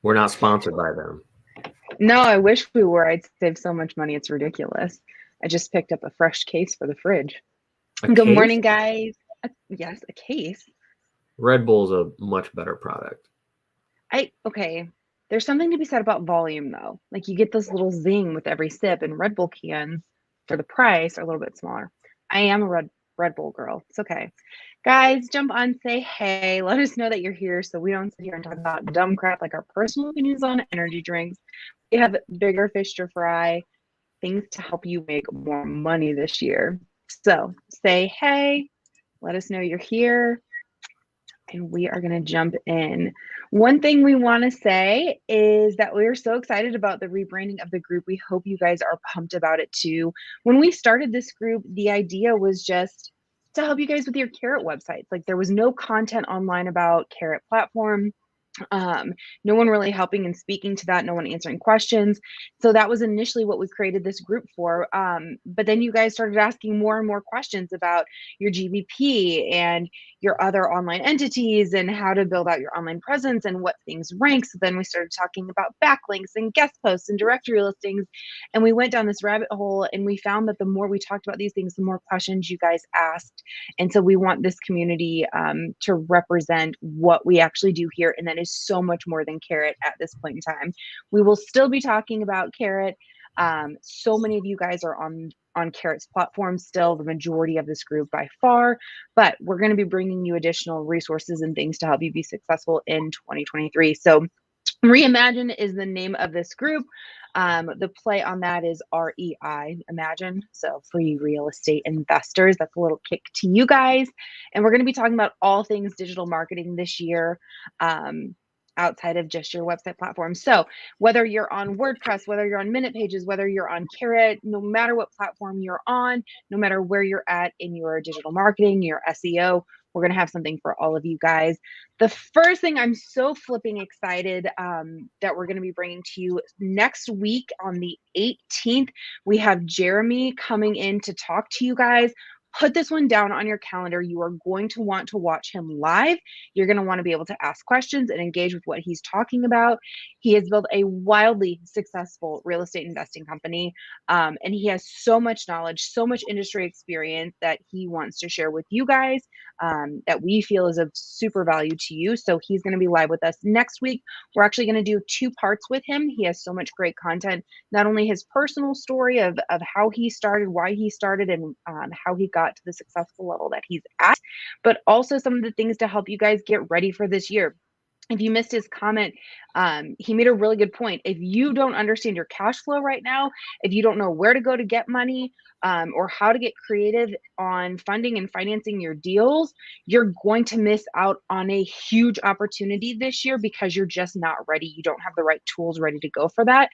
We're not sponsored by them. No, I wish we were. I'd save so much money. It's ridiculous. I just picked up a fresh case for the fridge. Good morning, guys. Yes, a case. Red Bull's a much better product. Okay. There's something to be said about volume, though. Like you get this little zing with every sip, and Red Bull cans for the price are a little bit smaller. I am a Red Bull girl. It's okay. Guys, jump on, say hey. Let us know that you're here so we don't sit here and talk about dumb crap like our personal opinions on energy drinks. We have bigger fish to fry, things to help you make more money this year. So say hey, let us know you're here, and we are going to jump in. One thing we want to say is that we're so excited about the rebranding of the group. We hope you guys are pumped about it too. When we started this group, the idea was just to help you guys with your Carrot websites. Like there was no content online about Carrot platform. No one really helping and speaking to that, no one answering questions. So that was initially what we created this group for. But then you guys started asking more and more questions about your GBP and your other online entities and how to build out your online presence and what things rank. So then we started talking about backlinks and guest posts and directory listings. And we went down this rabbit hole, and we found that the more we talked about these things, the more questions you guys asked. And so we want this community to represent what we actually do here. And that is so much more than Carrot at this point in time. We will still be talking about Carrot. So many of you guys are on Carrot's platform still, the majority of this group by far, but we're going to be bringing you additional resources and things to help you be successful in 2023. So Reimagine is the name of this group. The play on that is REI, Imagine. So free real estate investors. That's a little kick to you guys. And we're going to be talking about all things digital marketing this year. Outside of just your website platform. So whether you're on WordPress, whether you're on Minute Pages, whether you're on Carrot, no matter what platform you're on, no matter where you're at in your digital marketing, your SEO, we're going to have something for all of you guys. The first thing I'm so flipping excited that we're going to be bringing to you next week on the 18th, we have Jeremy coming in to talk to you guys. Put this one down on your calendar. You are going to want to watch him live. You're going to want to be able to ask questions and engage with what he's talking about. He has built a wildly successful real estate investing company, and he has so much knowledge, so much industry experience that he wants to share with you guys that we feel is of super value to you. So he's going to be live with us next week. We're actually going to do 2 parts with him. He has so much great content, not only his personal story of how he started, why he started, and how he got to the successful level that he's at, but also some of the things to help you guys get ready for this year. If you missed his comment, he made a really good point. If you don't understand your cash flow right now, if you don't know where to go to get money, or how to get creative on funding and financing your deals, you're going to miss out on a huge opportunity this year because you're just not ready. You don't have the right tools ready to go for that.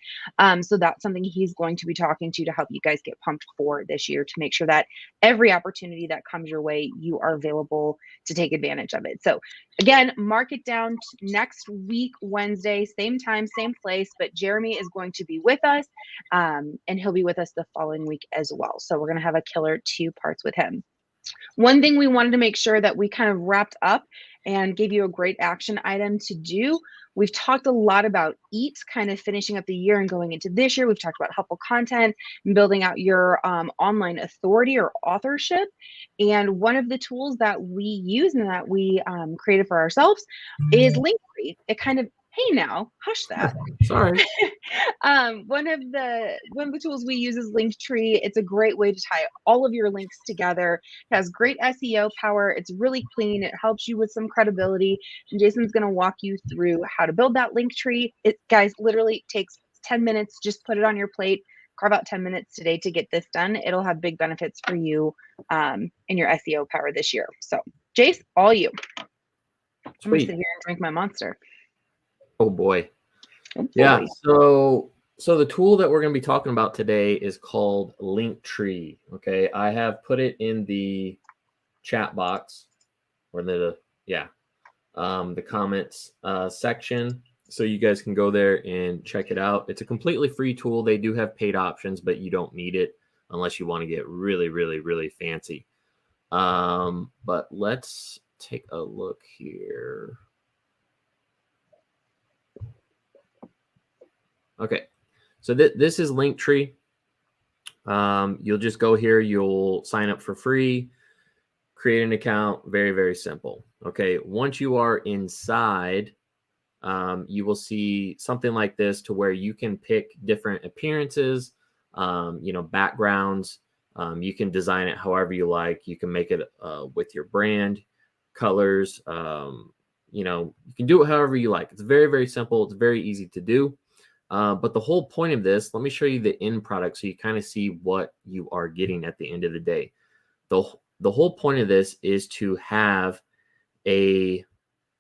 So that's something he's going to be talking to help you guys get pumped for this year, to make sure that every opportunity that comes your way, you are available to take advantage of it. So again, mark it down next week, Wednesday, same time, same place, but Jeremy is going to be with us, and he'll be with us the following week as well. So we're going to have a killer 2 parts with him. One thing we wanted to make sure that we kind of wrapped up and gave you a great action item to do. We've talked a lot about EAT, kind of finishing up the year and going into this year. We've talked about helpful content and building out your online authority or authorship. And one of the tools that we use and that we created for ourselves is Linktree. It kind of, hey now, hush that. Sorry. One of the tools we use is Linktree. It's a great way to tie all of your links together. It has great SEO power. It's really clean. It helps you with some credibility. And Jason's going to walk you through how to build that Linktree. It, guys, literally takes 10 minutes. Just put it on your plate. Carve out 10 minutes today to get this done. It'll have big benefits for you in your SEO power this year. So, Jace, all you. I'm going to sit here and drink my Monster. Oh boy. Yeah. So the tool that we're going to be talking about today is called Linktree. Okay. I have put it in the chat box or the comments section. So you guys can go there and check it out. It's a completely free tool. They do have paid options, but you don't need it unless you want to get really, really, really fancy. But let's take a look here. Okay. So this is Linktree. You'll just go here. You'll sign up for free, create an account. Very, very simple. Okay. Once you are inside, you will see something like this to where you can pick different appearances, backgrounds. You can design it however you like. You can make it with your brand, colors. You can do it however you like. It's very, very simple. It's very easy to do. But the whole point of this, let me show you the end product so you kind of see what you are getting at the end of the day. The whole point of this is to have a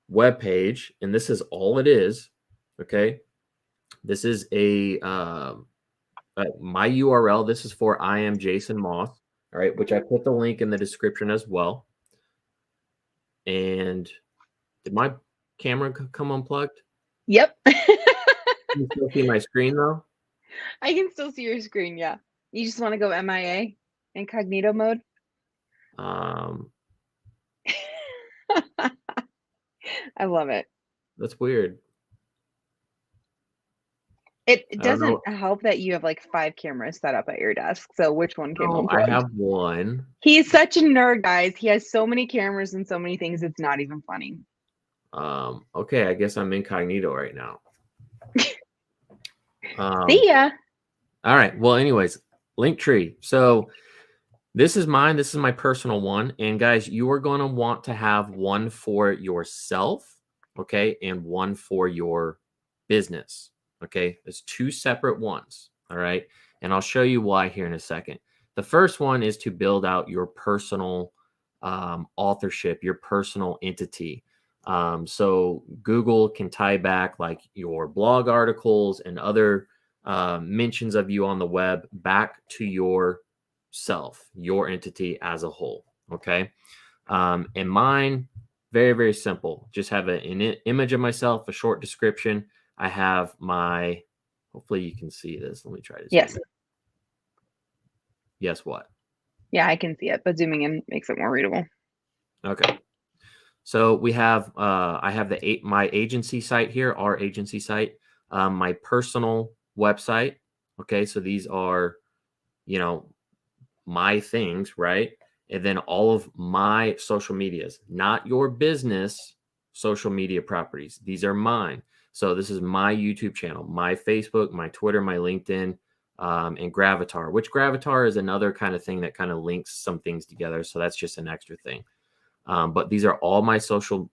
web page, and this is all it is. Okay, this is my URL. This is for I am Jason Moss. All right, which I put the link in the description as well. And did my camera come unplugged? Yep. You still see my screen though? I can still see your screen. Yeah. You just want to go MIA, incognito mode. I love it. That's weird. It doesn't help that you have like 5 cameras set up at your desk. So which one came unplugged? I have one. He's such a nerd, guys. He has so many cameras and so many things. It's not even funny. Okay, I guess I'm incognito right now. See ya. All right. Well, anyways, Linktree. So this is mine. This is my personal one. And guys, you are going to want to have one for yourself, okay, and one for your business, okay? There's 2 separate ones, all right? And I'll show you why here in a second. The first one is to build out your personal authorship, your personal entity. So Google can tie back like your blog articles and other mentions of you on the web back to yourself, your entity as a whole. Okay. And mine, very, very simple. Just have an image of myself, a short description. I have my, hopefully you can see this. Let me try this. Yes. Yes, what? Yeah, I can see it, but zooming in makes it more readable. Okay. So we have, I have my agency site here, our agency site, my personal website. Okay. So these are, my things, right? And then all of my social medias, not your business social media properties. These are mine. So this is my YouTube channel, my Facebook, my Twitter, my LinkedIn, and Gravatar, which Gravatar is another kind of thing that kind of links some things together. So that's just an extra thing. But these are all my social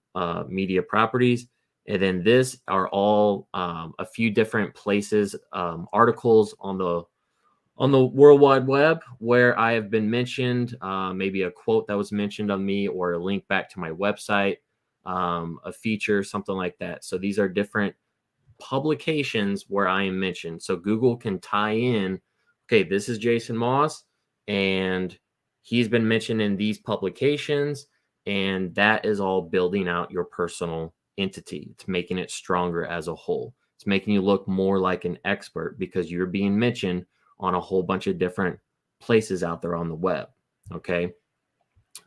media properties. And then this are all a few different places, articles on the World Wide Web where I have been mentioned, maybe a quote that was mentioned on me or a link back to my website, a feature, something like that. So these are different publications where I am mentioned. So Google can tie in, okay, this is Jason Moss and he's been mentioned in these publications, and that is all building out your personal entity. It's making it stronger as a whole. It's making you look more like an expert because you're being mentioned on a whole bunch of different places out there on the web. Okay.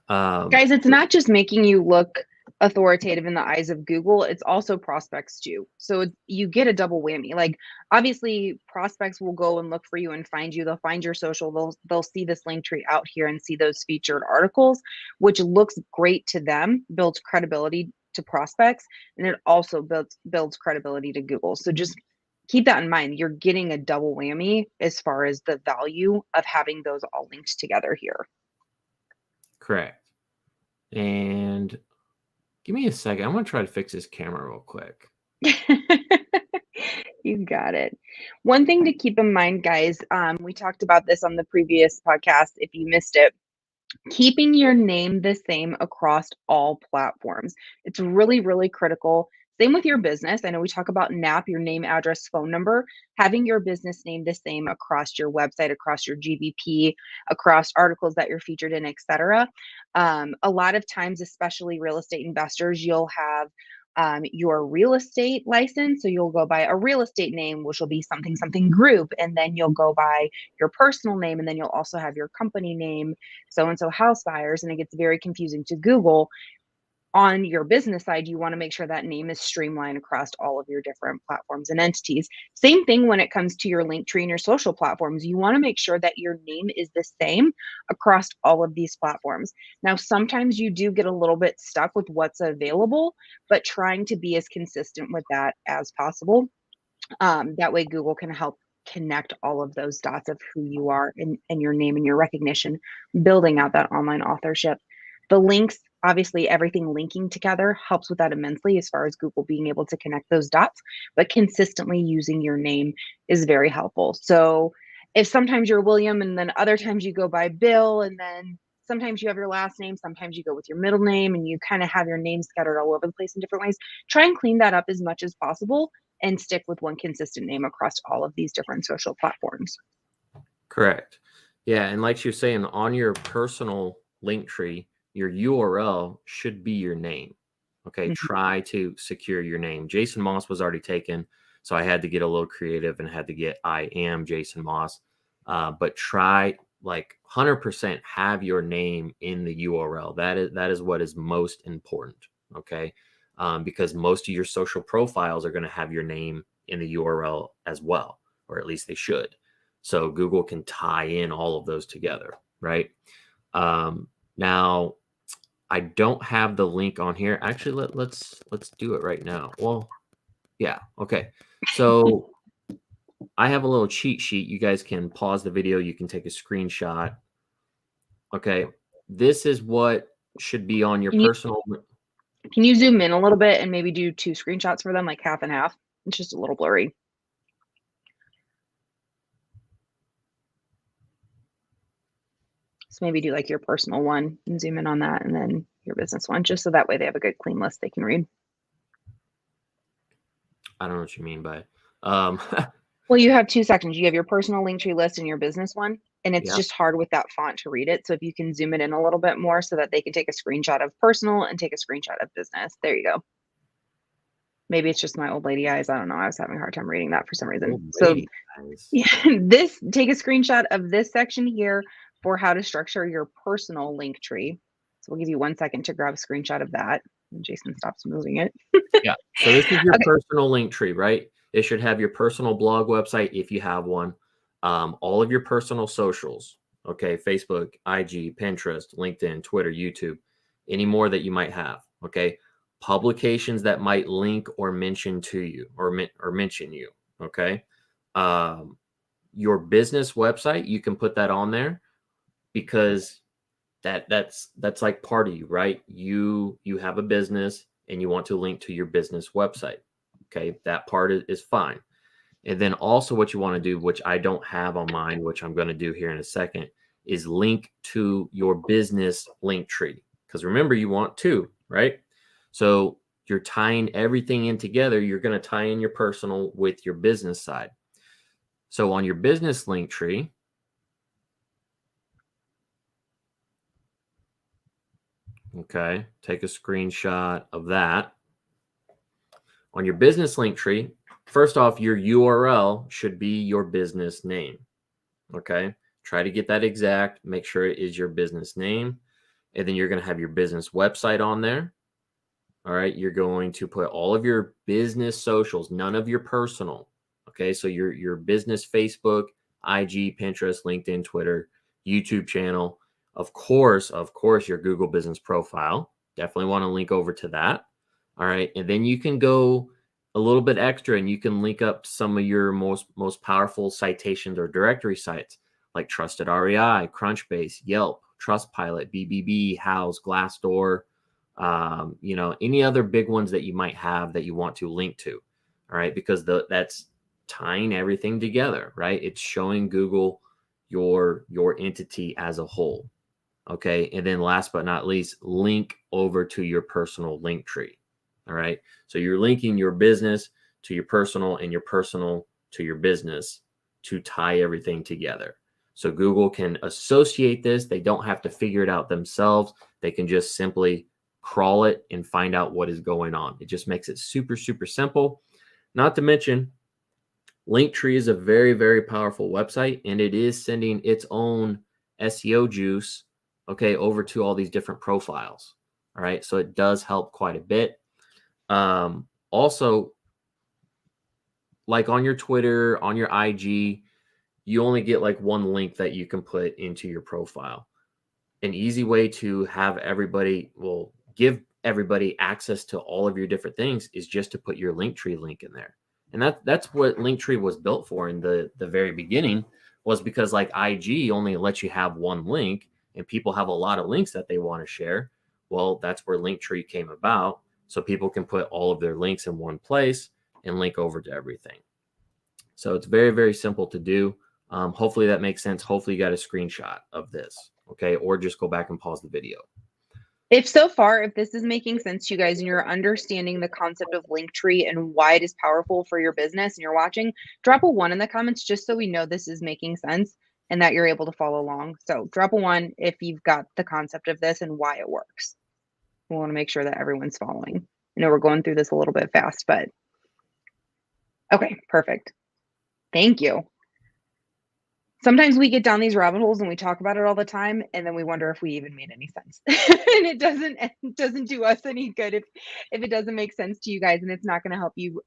Guys, it's not just making you look authoritative in the eyes of Google, it's also prospects too. So you get a double whammy. Like obviously prospects will go and look for you and find you. They'll find your social, they'll see this link tree out here and see those featured articles, which looks great to them, builds credibility to prospects, and it also builds credibility to Google. So just keep that in mind. You're getting a double whammy as far as the value of having those all linked together here. Correct. And give me a second. I'm going to try to fix this camera real quick. You got it. One thing to keep in mind, guys, we talked about this on the previous podcast. If you missed it, keeping your name the same across all platforms. It's really, really critical. Same with your business. I know we talk about NAP, your name, address, phone number, having your business name the same across your website, across your GBP, across articles that you're featured in, etc. A lot of times, especially real estate investors, you'll have your real estate license. So you'll go by a real estate name, which will be something, something group. And then you'll go by your personal name. And then you'll also have your company name, so-and-so house buyers. And it gets very confusing to Google. On your business side, you want to make sure that name is streamlined across all of your different platforms and entities. Same thing when it comes to your link tree and your social platforms. You want to make sure that your name is the same across all of these platforms. Now, sometimes you do get a little bit stuck with what's available, but trying to be as consistent with that as possible. That way, Google can help connect all of those dots of who you are and your name and your recognition, building out that online authorship. The links, obviously, everything linking together helps with that immensely as far as Google being able to connect those dots, but consistently using your name is very helpful. So if sometimes you're William and then other times you go by Bill, and then sometimes you have your last name, sometimes you go with your middle name, and you kind of have your name scattered all over the place in different ways, try and clean that up as much as possible and stick with one consistent name across all of these different social platforms. Correct. Yeah. And like she was saying, on your personal link tree, your URL should be your name. Okay. Mm-hmm. Try to secure your name. Jason Moss was already taken. So I had to get a little creative and had to get I am Jason Moss. But try like 100% have your name in the URL. That is what is most important. Okay. Because most of your social profiles are going to have your name in the URL as well, or at least they should. So Google can tie in all of those together, right? Now, I don't have the link on here. Actually, let's do it right now. Well, yeah, okay. So I have a little cheat sheet. You guys can pause the video. You can take a screenshot. Okay, this is what should be on your personal. Can you zoom in a little bit and maybe do 2 screenshots for them, like half and half? It's just a little blurry. So maybe do like your personal one and zoom in on that, and then your business one, just so that way they have a good clean list they can read. I don't know what you mean by. Well, you have 2 sections. You have your personal Linktree list and your business one, and it's Yeah. just hard with that font to read it. So if you can zoom it in a little bit more so that they can take a screenshot of personal and take a screenshot of business. There you go. Maybe it's just my old lady eyes. I don't know. I was having a hard time reading that for some reason. So yeah, take a screenshot of this section here for how to structure your personal Linktree. So we'll give you 1 second to grab a screenshot of that. And Jason stops moving it. Yeah. So this is your personal link tree, right? It should have your personal blog website if you have one. All of your personal socials. Okay. Facebook, IG, Pinterest, LinkedIn, Twitter, YouTube, any more that you might have. Okay. Publications that might link or mention to you or mention you. Okay. Your business website, you can put that on there because that's like part of you, right? You have a business and you want to link to your business website. Okay, that part is fine. And then also what you want to do, which I don't have on mine, which I'm going to do here in a second, is link to your business link tree. Because remember, you want 2, right? So you're tying everything in together. You're going to tie in your personal with your business side. So on your business link tree, okay, take a screenshot of that. On your business link tree, first off, your URL should be your business name. Okay. Try to get that exact. Make sure it is your business name. And then you're going to have your business website on there. All right. You're going to put all of your business socials, none of your personal. Okay. So your business Facebook, IG, Pinterest, LinkedIn, Twitter, YouTube channel. Of course, your Google business profile. Definitely want to link over to that. All right. And then you can go a little bit extra and you can link up some of your most powerful citations or directory sites like Trusted REI, Crunchbase, Yelp, Trustpilot, BBB, Houzz, Glassdoor, any other big ones that you might have that you want to link to. All right. Because that's tying everything together, right? It's showing Google your entity as a whole. Okay. And then last but not least, link over to your personal link tree. All right. So you're linking your business to your personal and your personal to your business to tie everything together. So Google can associate this. They don't have to figure it out themselves. They can just simply crawl it and find out what is going on. It just makes it super, super simple. Not to mention, Linktree is a very, very powerful website, and it is sending its own SEO juice, okay, over to all these different profiles. All right. So it does help quite a bit. Also, like on your Twitter, on your IG, you only get like one link that you can put into your profile. An easy way to have everybody, well, give everybody access to all of your different things is just to put your Linktree link in there. And that's what Linktree was built for in the very beginning, was because like IG only lets you have one link and people have a lot of links that they want to share. Well, that's where Linktree came about. So people can put all of their links in one place and link over to everything. So it's very, very simple to do. Hopefully that makes sense. Hopefully you got a screenshot of this. Okay. Or just go back and pause the video. If this is making sense to you guys and you're understanding the concept of Linktree and why it is powerful for your business and you're watching, drop a 1 in the comments just so we know this is making sense and that you're able to follow along. So drop a 1 if you've got the concept of this and why it works. We want to make sure that everyone's following. I know we're going through this a little bit fast, but okay, perfect. Thank you. Sometimes we get down these rabbit holes and we talk about it all the time, and then we wonder if we even made any sense. And it doesn't do us any good if it doesn't make sense to you guys, and it's not going to help you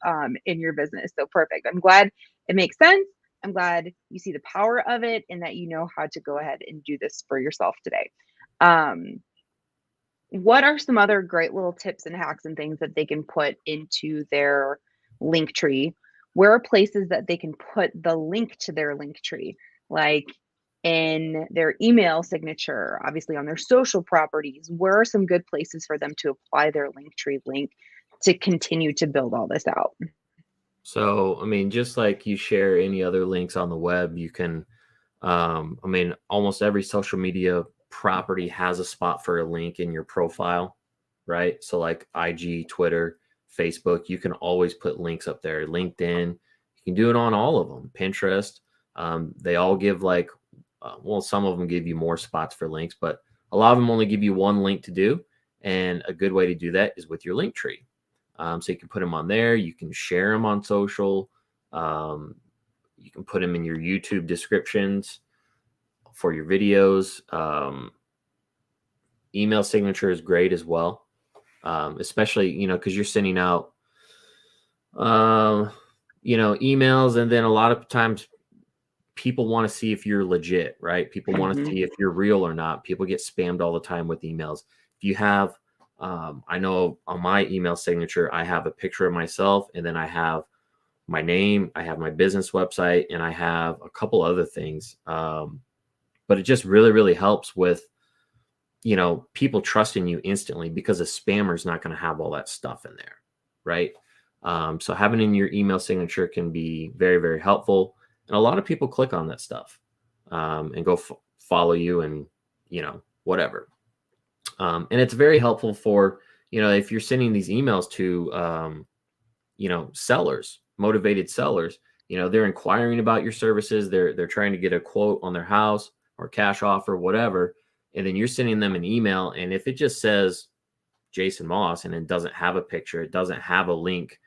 in your business. So perfect. I'm glad it makes sense. I'm glad you see the power of it and that you know how to go ahead and do this for yourself today. What are some other great little tips and hacks and things that they can put into their Linktree? Where are places that they can put the link to their Linktree? Like in their email signature, obviously on their social properties. Where are some good places for them to apply their Linktree link to continue to build all this out? So, I mean, just like you share any other links on the web, you can, I mean, almost every social media property has a spot for a link in your profile, right? So like IG, Twitter, Facebook, you can always put links up there. LinkedIn, you can do it on all of them. Pinterest, they all give like, well, some of them give you more spots for links, but a lot of them only give you one link to do. And a good way to do that is with your Linktree. So you can put them on there. You can share them on social. You can put them in your YouTube descriptions for your videos. Email signature is great as well, especially, because you're sending out, emails. And then a lot of times people want to see if you're legit, right? People want to see if you're real or not. People get spammed all the time with emails. If you have, I know on my email signature, I have a picture of myself, and then I have my name, I have my business website, and I have a couple other things. But it just really, really helps with, people trusting you instantly, because a spammer is not going to have all that stuff in there, right? So having in your email signature can be very, very helpful. And a lot of people click on that stuff and go follow you and, whatever. And it's very helpful for, if you're sending these emails to, sellers, motivated sellers, they're inquiring about your services. They're trying to get a quote on their house or cash offer, whatever. And then you're sending them an email. And if it just says Jason Moss and it doesn't have a picture, it doesn't have a link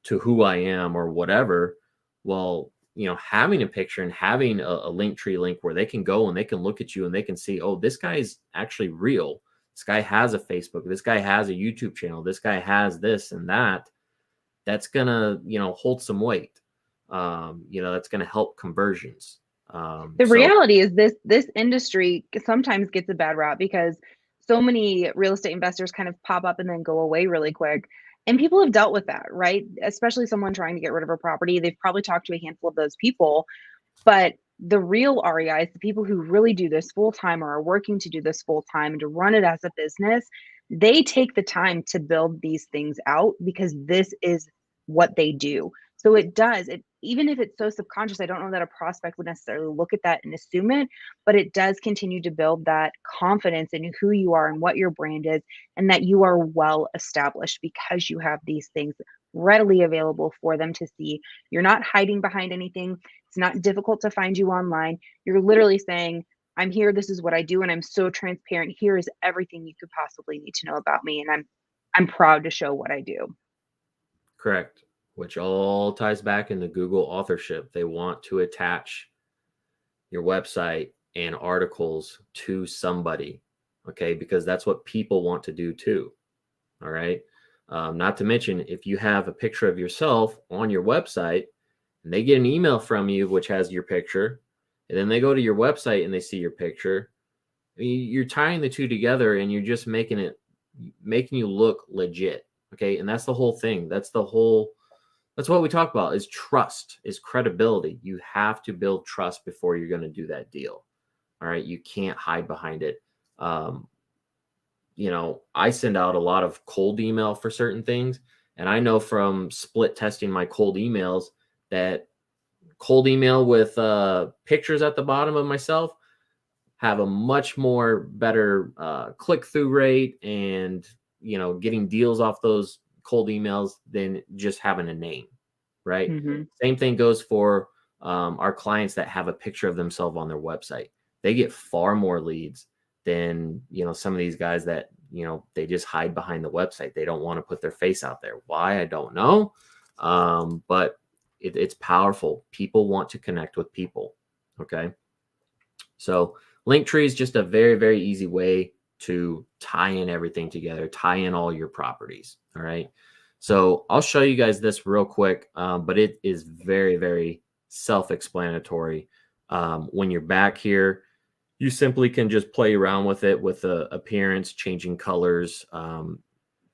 to who I am or whatever, well, having a picture and having a Linktree link where they can go and they can look at you and they can see, oh, this guy is actually real. This guy has a Facebook. This guy has a YouTube channel. This guy has this and that. That's going to, hold some weight. That's going to help conversions. The reality is this industry sometimes gets a bad rap because so many real estate investors kind of pop up and then go away really quick. And people have dealt with that, right? Especially someone trying to get rid of a property. They've probably talked to a handful of those people, but the real REIs, the people who really do this full time or are working to do this full time and to run it as a business, they take the time to build these things out because this is what they do. So even if it's so subconscious, I don't know that a prospect would necessarily look at that and assume it, but it does continue to build that confidence in who you are and what your brand is, and that you are well established because you have these things readily available for them to see. You're not hiding behind anything. It's not difficult to find you online. You're literally saying, I'm here, this is what I do, and I'm so transparent. Here is everything you could possibly need to know about me, and I'm proud to show what I do. Correct. Which all ties back into Google authorship. They want to attach your website and articles to somebody. okay, because that's what people want to do too. All right. Not to mention, if you have a picture of yourself on your website and they get an email from you which has your picture, and then they go to your website and they see your picture, you're tying the two together and you're just making you look legit. Okay. And that's the whole thing. That's what we talk about is trust, is credibility. You have to build trust before you're going to do that deal. All right. You can't hide behind it. I send out a lot of cold email for certain things. And I know from split testing my cold emails that cold email with pictures at the bottom of myself have a much more better click-through rate and, getting deals off those cold emails than just having a name, right? Mm-hmm. Same thing goes for our clients that have a picture of themselves on their website. They get far more leads than, some of these guys that, they just hide behind the website. They don't want to put their face out there. Why? I don't know. But it's powerful. People want to connect with people. Okay. So Linktree is just a very, very easy way to tie in everything together, tie in all your properties. All right. So I'll show you guys this real quick, but it is very, very self-explanatory. When you're back here, you simply can just play around with it with the appearance, changing colors.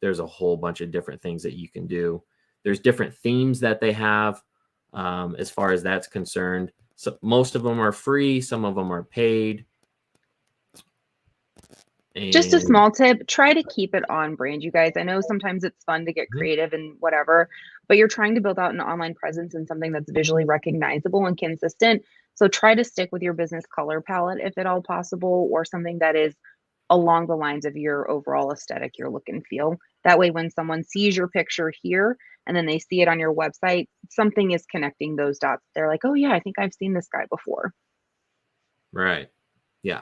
There's a whole bunch of different things that you can do. There's different themes that they have as far as that's concerned. So most of them are free. Some of them are paid. Just a small tip, try to keep it on brand, you guys. I know sometimes it's fun to get creative and whatever, but you're trying to build out an online presence and something that's visually recognizable and consistent. So try to stick with your business color palette if at all possible, or something that is along the lines of your overall aesthetic, your look and feel. That way, when someone sees your picture here and then they see it on your website, something is connecting those dots. They're like, oh yeah, I think I've seen this guy before. Right. Yeah.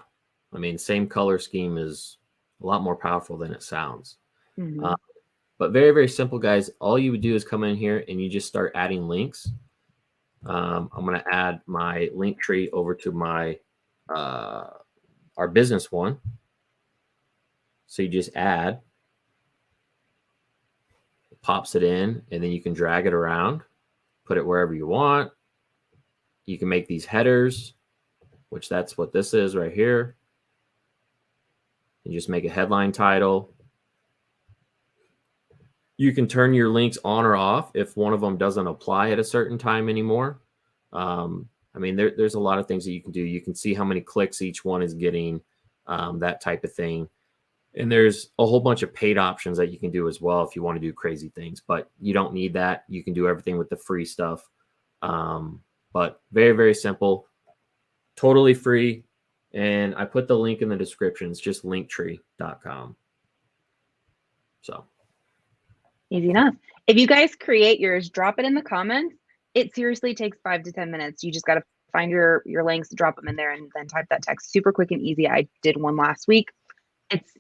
I mean, same color scheme is a lot more powerful than it sounds. Mm-hmm. But very, very simple, guys. All you would do is come in here and you just start adding links. I'm going to add my link tree over to my our business one. So you just add, it pops it in, and then you can drag it around, put it wherever you want. You can make these headers, which that's what this is right here. You just make a headline title. You can turn your links on or off if one of them doesn't apply at a certain time anymore. I mean, there's a lot of things that you can do. You can see how many clicks each one is getting, that type of thing. And there's a whole bunch of paid options that you can do as well if you want to do crazy things, but you don't need that. You can do everything with the free stuff. But very, very simple, totally free. And I put the link in the description. It's just linktree.com. So easy enough. If you guys create yours, drop it in the comments. It seriously takes 5 to 10 minutes. You just got to find your links, drop them in there, and then type that text. Super quick and easy. I did one last week. It's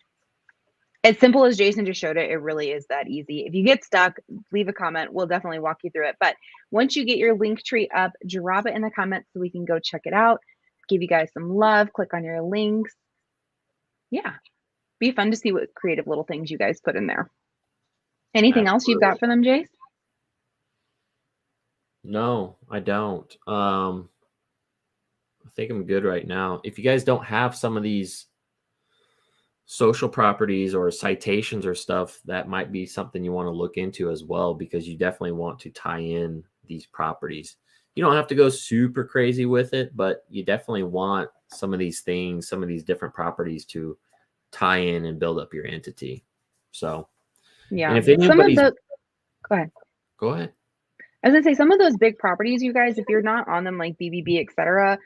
as simple as Jason just showed it. It really is that easy. If you get stuck, leave a comment. We'll definitely walk you through it. But once you get your link tree up, drop it in the comments so we can go check it out. Give you guys some love. Click on your links. Yeah. Be fun to see what creative little things you guys put in there. Anything else you've got for them, Jace? No, I don't. I think I'm good right now. If you guys don't have some of these social properties or citations or stuff, that might be something you want to look into as well, because you definitely want to tie in these properties. You don't have to go super crazy with it, but you definitely want some of these things, some of these different properties to tie in and build up your entity. So, yeah. And if anybody's, go ahead. Go ahead. I was gonna say, some of those big properties, you guys, if you're not on them like BBB, etc.,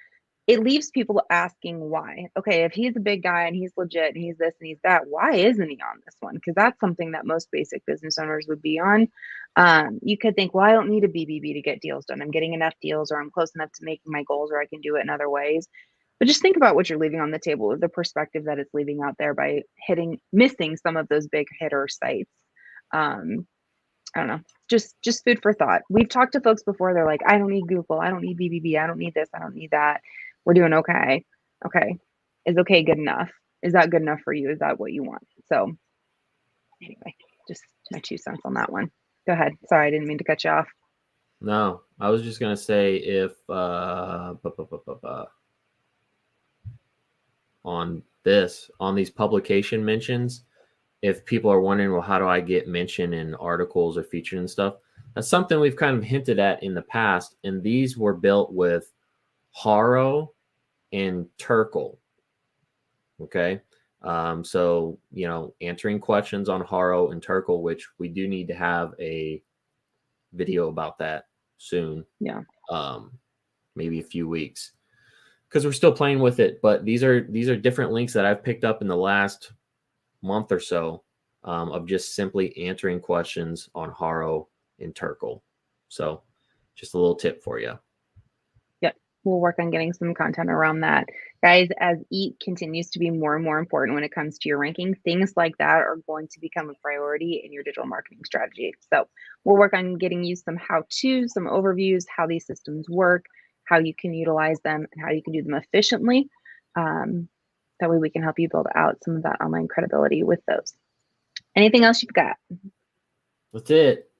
it leaves people asking why. Okay, if he's a big guy and he's legit and he's this and he's that, why isn't he on this one? Because that's something that most basic business owners would be on. You could think, well, I don't need a BBB to get deals done. I'm getting enough deals, or I'm close enough to making my goals, or I can do it in other ways. But just think about what you're leaving on the table, the perspective that it's leaving out there by missing some of those big hitter sites. I don't know, just food for thought. We've talked to folks before. They're like, I don't need Google. I don't need BBB. I don't need this. I don't need that. We're doing okay. Okay. Is okay good enough? Is that good enough for you? Is that what you want? So anyway, just my 2 cents on that one. Go ahead. Sorry, I didn't mean to cut you off. No, I was just going to say if on these publication mentions, if people are wondering, well, how do I get mentioned in articles or featured and stuff? That's something we've kind of hinted at in the past. And these were built with Haro and Turkle. Okay. So, answering questions on Haro and Turkle, which we do need to have a video about that soon. Yeah. Maybe a few weeks, because we're still playing with it. But these are different links that I've picked up in the last month or so, of just simply answering questions on Haro and Turkle. So just a little tip for you. Yep. We'll work on getting some content around that. Guys, as EAT continues to be more and more important when it comes to your ranking, things like that are going to become a priority in your digital marketing strategy. So we'll work on getting you some how-tos, some overviews, how these systems work, how you can utilize them, and how you can do them efficiently. That way we can help you build out some of that online credibility with those. Anything else you've got? That's it.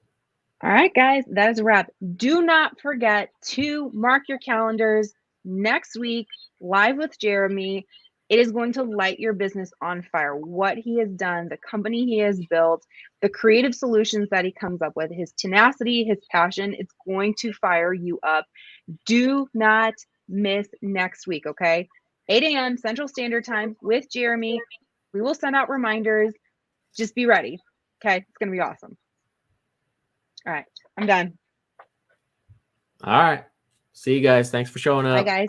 All right, guys, that is a wrap. Do not forget to mark your calendars next week, live with Jeremy. It is going to light your business on fire. What he has done, the company he has built, the creative solutions that he comes up with, his tenacity, his passion, it's going to fire you up. Do not miss next week, okay? 8 a.m. Central Standard Time with Jeremy. We will send out reminders. Just be ready, okay? It's going to be awesome. All right, I'm done. All right. See you guys. Thanks for showing up. Bye, guys.